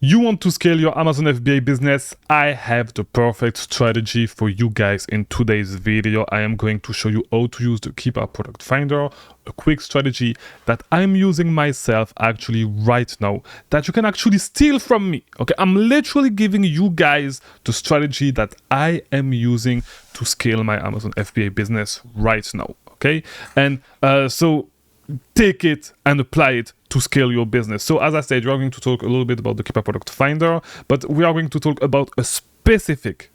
You want to scale your Amazon FBA business? I have the perfect strategy for you guys. In today's video, I am going to show you how to use the Keepa product finder, a quick strategy that I'm using myself actually right now that you can actually steal from me. Okay, I'm literally giving you guys the strategy that I am using to scale my Amazon FBA business right now. Okay, and so take it and apply it to scale your business. So as I said, we are going to talk a little bit about the Keepa product finder, but we are going to talk about a specific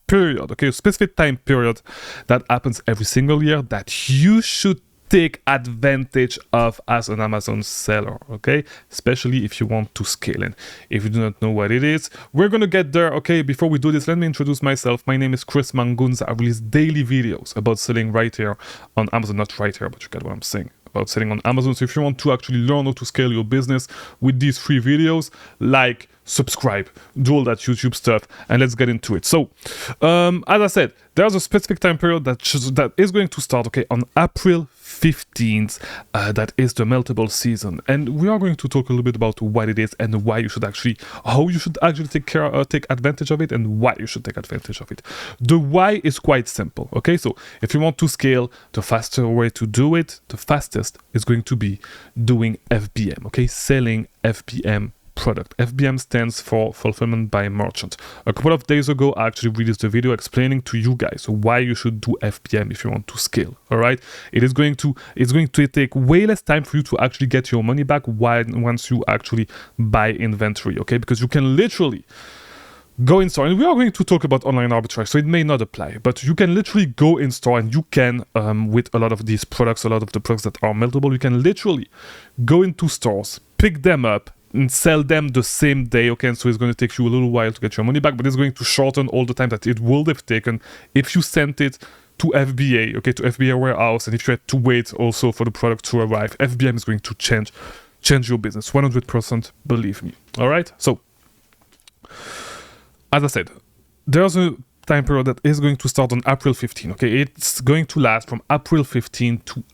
period, okay, a specific time period that happens every single year that you should take advantage of as an Amazon seller, okay, especially if you want to scale. And if you do not know what it is, we're gonna get there. Okay, before we do this, let me introduce myself. My name is Chris Mangunza. I release daily videos about selling right here on Amazon, not right here, but you get what I'm saying, about selling on Amazon. So if you want to actually learn how to scale your business with these free videos, like, subscribe, do all that YouTube stuff, and let's get into it. So as I said, there's a specific time period that is going to start, okay, on April 15th. That is the Meltable season, and we are going to talk a little bit about what it is and why you should actually, how you should actually take advantage of it, and why you should take advantage of it. The why is quite simple, okay? So if you want to scale, the faster way to do it, the fastest, is going to be doing FBM, okay? Selling FBM product. FBM stands for fulfillment by merchant. A couple of days ago, I actually released a video explaining to you guys why you should do FBM if you want to scale. All right, it's going to take way less time for you to actually get your money back once you actually buy inventory. Okay, because you can literally go in store, and we are going to talk about online arbitrage, so it may not apply, but you can literally go in store and you can, with a lot of these products, a lot of the products that are meltable, you can literally go into stores, pick them up, and sell them the same day, okay? And so it's going to take you a little while to get your money back, but it's going to shorten all the time that it would have taken if you sent it to FBA, okay, to FBA warehouse, and if you had to wait also for the product to arrive. FBM is going to change your business, 100%, believe me. All right, so as I said, there's a time period that is going to start on April 15. Okay, it's going to last from April 15 to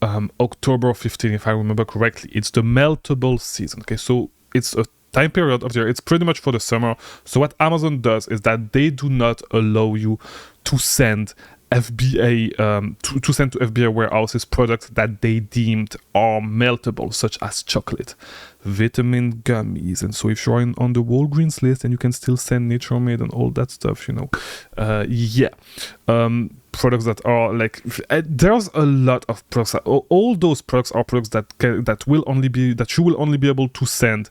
October 15, if I remember correctly. It's the meltable season. Okay, so it's a time period of the year. It's pretty much for the summer. So what Amazon does is that they do not allow you to send FBA to send to FBA warehouses products that they deemed are meltable, such as chocolate, vitamin gummies. And so if you're on the Walgreens list, and you can still send Nature Made and all that stuff, you know, products that are like, there's a lot of products. All those products are products that you will only be able to send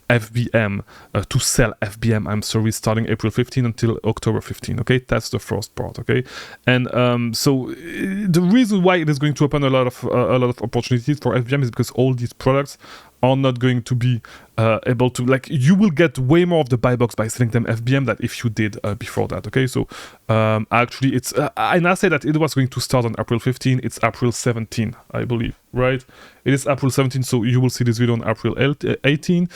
FBM, to sell FBM, I'm sorry, starting April 15 until October 15. Okay, that's the first part. Okay, and so the reason why it is going to open a lot of opportunities for FBM is because all these products are not going to be able to, like, you will get way more of the buy box by selling them FBM than if you did before that. Okay, so actually it's and I say that it was going to start on April 15. It's April 17, I believe, right? It is April 17, so you will see this video on April 18.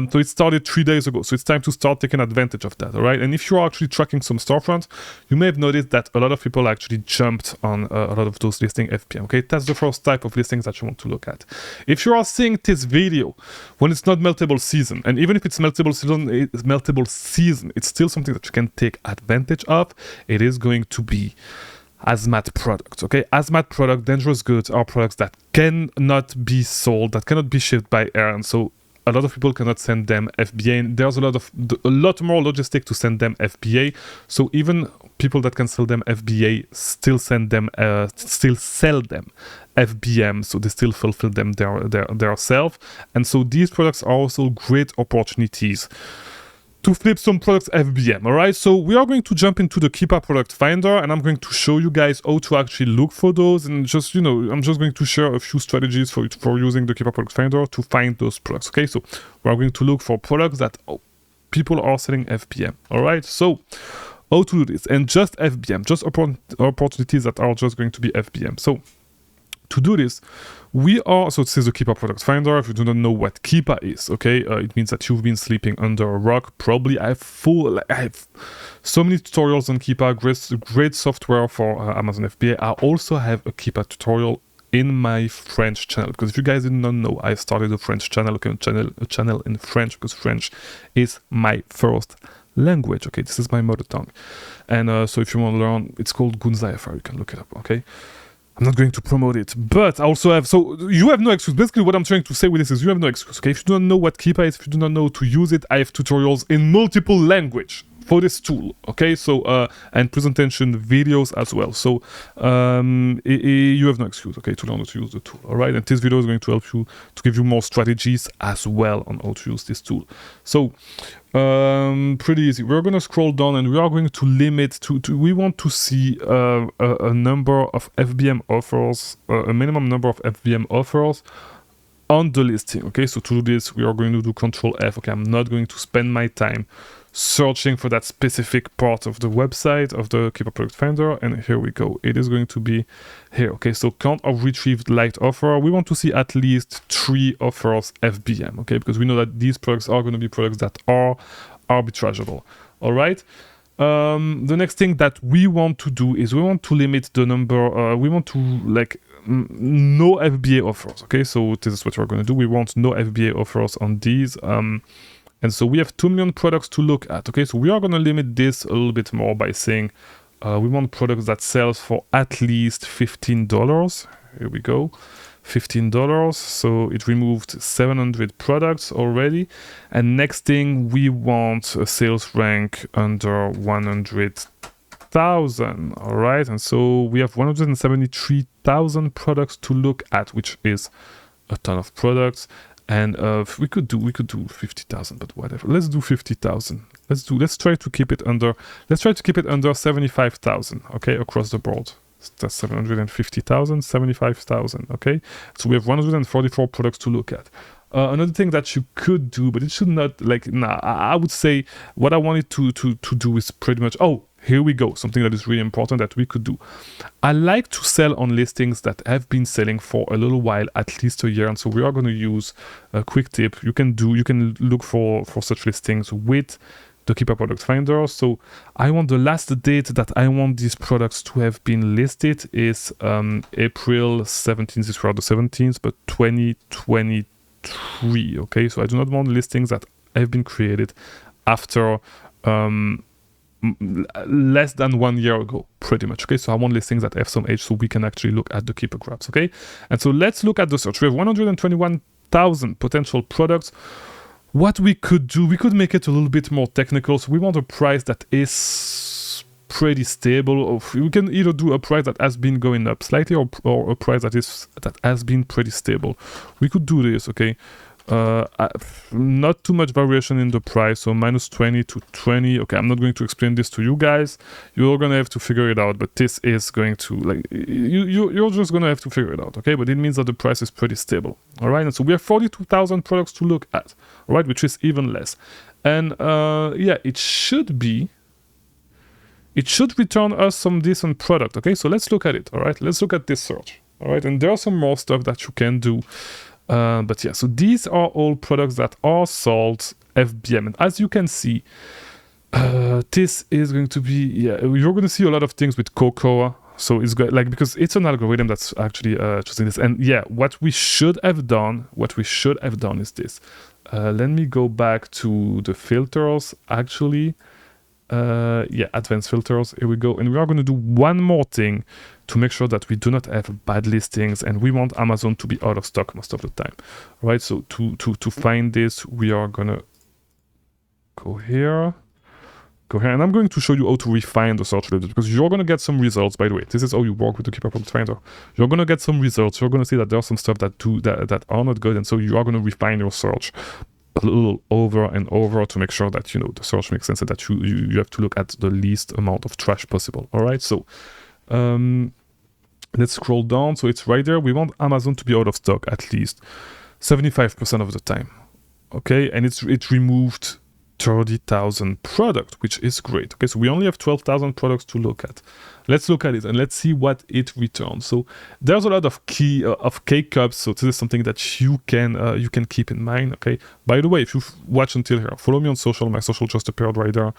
So it started 3 days ago, so it's time to start taking advantage of that. All right, and if you're actually tracking some storefronts, you may have noticed that a lot of people actually jumped on a lot of those listing FBM. Okay, that's the first type of listings that you want to look at. If you are seeing this video when it's not meltable season, and even if it's meltable season, it's still something that you can take advantage of. It is going to be Hazmat products. Okay, Hazmat product, dangerous goods, are products that cannot be sold, that cannot be shipped by air, and so a lot of people cannot send them FBA. And there's a lot more logistic to send them FBA. So even people that can sell them FBA still sell them FBM. So they still fulfill them their self. And so these products are also great opportunities to flip some products FBM. All right, so we are going to jump into the Keepa product finder, and I'm going to show you guys how to actually look for those, and just, you know, I'm just going to share a few strategies for using the Keepa product finder to find those products. Okay, so we're going to look for products that people are selling FBM. All right, so how to do this? And just FBM, just opportunities that are just going to be FBM. So to do this, so this is the Keepa product finder. If you do not know what Keepa is, okay, it means that you've been sleeping under a rock. Probably I have so many tutorials on Keepa, great software for Amazon FBA. I also have a Keepa tutorial in my French channel, because if you guys did not know, I started a French channel, okay, a channel in French, because French is my first language, okay, this is my mother tongue. And so if you want to learn, it's called Gunzaifer, you can look it up, okay. I'm not going to promote it, but I also have, so you have no excuse. Basically what I'm trying to say with this is you have no excuse, okay. If you don't know what Keepa is, if you do not know to use it, I have tutorials in multiple language for this tool, okay. So and presentation videos as well, so you have no excuse, okay, to learn how to use the tool. All right, and this video is going to help you to give you more strategies as well on how to use this tool. So pretty easy. We're going to scroll down and we are going to limit we want to see a number of FBM offers, a minimum number of FBM offers on the listing, okay. So to do this, we are going to do Control F, okay. I'm not going to spend my time searching for that specific part of the website of the Keepa Product Finder, and here we go. It is going to be here, okay. So count of retrieved liked offer, we want to see at least 3 offers FBM, okay, because we know that these products are going to be products that are arbitrageable. All right, the next thing that we want to do is we want to limit the number, we want to like no FBA offers, okay. So this is what we're going to do. We want no FBA offers on these, and so we have 2 million products to look at, okay. So we are going to limit this a little bit more by saying we want products that sells for at least $15. Here we go, $15. So it removed 700 products already. And next thing, we want a sales rank under 100,000. All right, and so we have 173,000 products to look at, which is a ton of products. And we could do 50,000, but whatever. Let's do 50,000. Let's try to keep it under 75,000, okay, across the board. That's 750,000, 75,000, okay. So we have 144 products to look at. Another thing that you could do, but it should not, like, I would say what I wanted to do is pretty much, here we go, something that is really important that we could do. I like to sell on listings that have been selling for a little while, at least a year, and so we are going to use a quick tip. You can look for such listings with the Keepa Product Finder. So I want the last date that I want these products to have been listed is April 17th, this were the 17th, but 2023, okay? So I do not want listings that have been created after less than 1 year ago, pretty much, okay. So I want listings that have some age so we can actually look at the Keepa graphs, okay. And so let's look at the search. We have 121,000 potential products. What we could do, we could make it a little bit more technical. So we want a price that is pretty stable, or we can either do a price that has been going up slightly or a price that has been pretty stable. We could do this, okay. Not too much variation in the price, so -20 to 20. Okay, I'm not going to explain this to you guys. You're gonna have to figure it out, but this is going to, like, you're just gonna have to figure it out, okay. But it means that the price is pretty stable. All right, and so we have 42,000 products to look at, all right, which is even less. And yeah, it should return us some decent product, okay. So let's look at it. All right, let's look at this search. All right, and there are some more stuff that you can do. But yeah, so these are all products that are sold FBM, and as you can see, this is going to be, yeah, you're going to see a lot of things with Cocoa. So it's good, like, because it's an algorithm that's actually choosing this. And yeah, what we should have done is this. Let me go back to the filters, actually. Yeah, advanced filters, here we go. And we are going to do one more thing to make sure that we do not have bad listings, and we want Amazon to be out of stock most of the time, right? So to find this, we are gonna go here, and I'm going to show you how to refine the search results, because you're gonna get some results. By the way, this is how you work with the Keepa Product Finder. You're gonna get some results. You're gonna see that there are some stuff that are not good, and so you are gonna refine your search a little over and over to make sure that, you know, the search makes sense and that you have to look at the least amount of trash possible. All right, so let's scroll down. So it's right there. We want Amazon to be out of stock at least 75% of the time, okay. And it removed 30,000 products, which is great. Okay, so we only have 12,000 products to look at. Let's look at it and let's see what it returns. So there's a lot of K-cups. So this is something that you can keep in mind. Okay. By the way, if you watch until here, follow me on social. My social just appeared right there.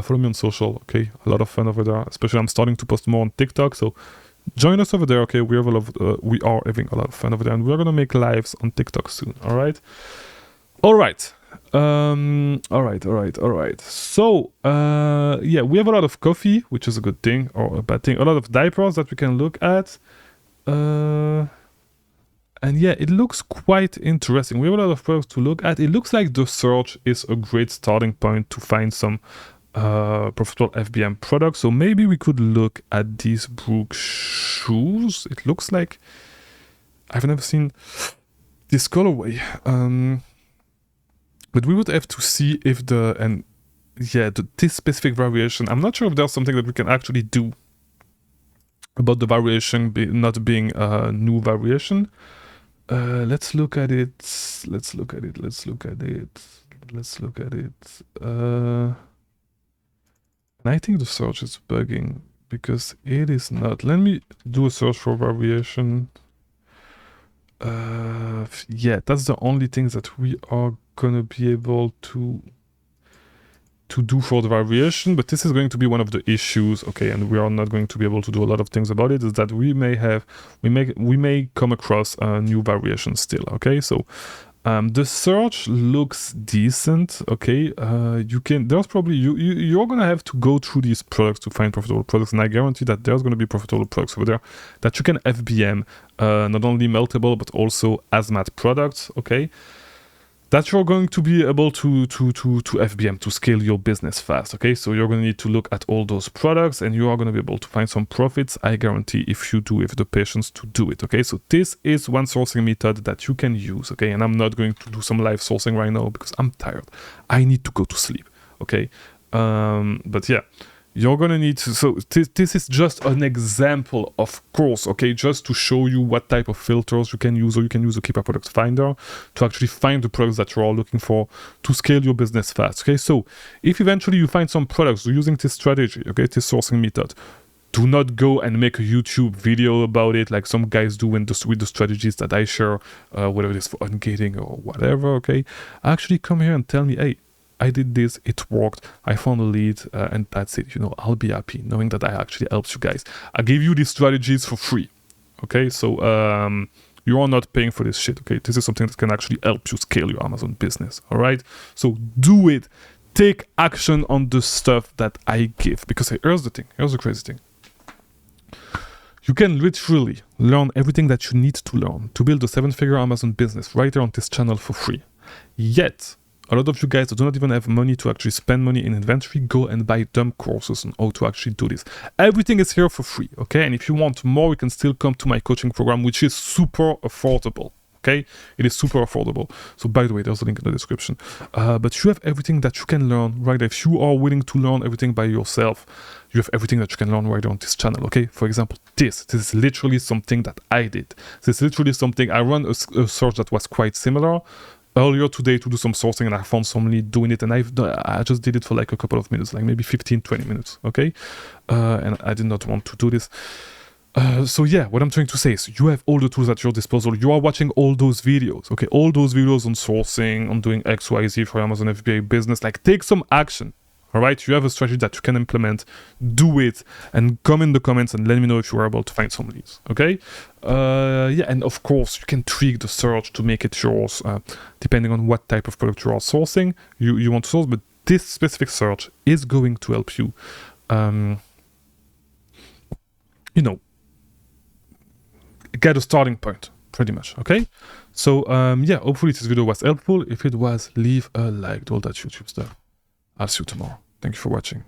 Follow me on social. Okay, a lot of fun over there. Especially I'm starting to post more on TikTok. So join us over there. Okay, we are having a lot of fun over there, and we're gonna make lives on TikTok soon. All right. All right. All right. So, yeah, we have a lot of coffee, which is a good thing or a bad thing. A lot of diapers that we can look at. And yeah, it looks quite interesting. We have a lot of products to look at. It looks like the search is a great starting point to find some profitable FBM products. So maybe we could look at these Brooks shoes. It looks like I've never seen this colorway. But we would have to see if this specific variation, I'm not sure if there's something that we can actually do about the variation not being a new variation. Let's look at it. And I think the search is bugging because it is not. Let me do a search for variation. Yeah, that's the only thing that we are gonna be able to do for the variation, but this is going to be one of the issues, okay, and we are not going to be able to do a lot of things about it, is that we may come across a new variation still, okay? So the search looks decent, okay? You're gonna have to go through these products to find profitable products, and I guarantee that there's gonna be profitable products over there that you can FBM, not only Meltable but also Hazmat products, okay? That you're going to be able to FBM, to scale your business fast, okay? So you're going to need to look at all those products and you are going to be able to find some profits, I guarantee, if you have the patience to do it, okay? So this is one sourcing method that you can use, okay? And I'm not going to do some live sourcing right now because I'm tired. I need to go to sleep, okay? But yeah. You're gonna need to, so this is just an example, of course, okay, just to show you what type of filters you can use, or you can use a Keepa product finder to actually find the products that you're all looking for to scale your business fast, okay? So if eventually you find some products using this strategy, okay, this sourcing method, do not go and make a YouTube video about it like some guys do with the strategies that I share, whether it is for ungating or whatever, okay? Actually come here and tell me, hey, I did this, it worked, I found a lead, and that's it. You know, I'll be happy knowing that I actually helped you guys. I gave you these strategies for free, okay? So you are not paying for this shit, okay? This is something that can actually help you scale your Amazon business, all right? So do it. Take action on the stuff that I give. Because hey, here's the thing, here's the crazy thing. You can literally learn everything that you need to learn to build a 7-figure Amazon business right here on this channel for free. Yet, a lot of you guys that do not even have money to actually spend money in inventory, go and buy dumb courses on how to actually do this. Everything is here for free, okay? And if you want more, you can still come to my coaching program, which is super affordable, okay? It is super affordable. So by the way, there's a link in the description. But you have everything that you can learn, right? If you are willing to learn everything by yourself, you have everything that you can learn right on this channel, okay? For example, this is literally something that I did. This is literally something, I run a search that was quite similar earlier today to do some sourcing, and I found somebody doing it, and I just did it for like a couple of minutes, like maybe 15-20 minutes, okay? And I did not want to do this. So yeah, what I'm trying to say is you have all the tools at your disposal. You are watching all those videos, okay? All those videos on sourcing, on doing XYZ for Amazon FBA business. Like, take some action, all right? You have a strategy that you can implement. Do it, and come in the comments and let me know if you are able to find some leads, okay? Yeah, and of course, you can tweak the search to make it yours, depending on what type of product you are sourcing, you want to source, but this specific search is going to help you, you know, get a starting point, pretty much, okay? So, yeah, hopefully this video was helpful. If it was, leave a like, do all that YouTube stuff. I'll see you tomorrow. Thank you for watching.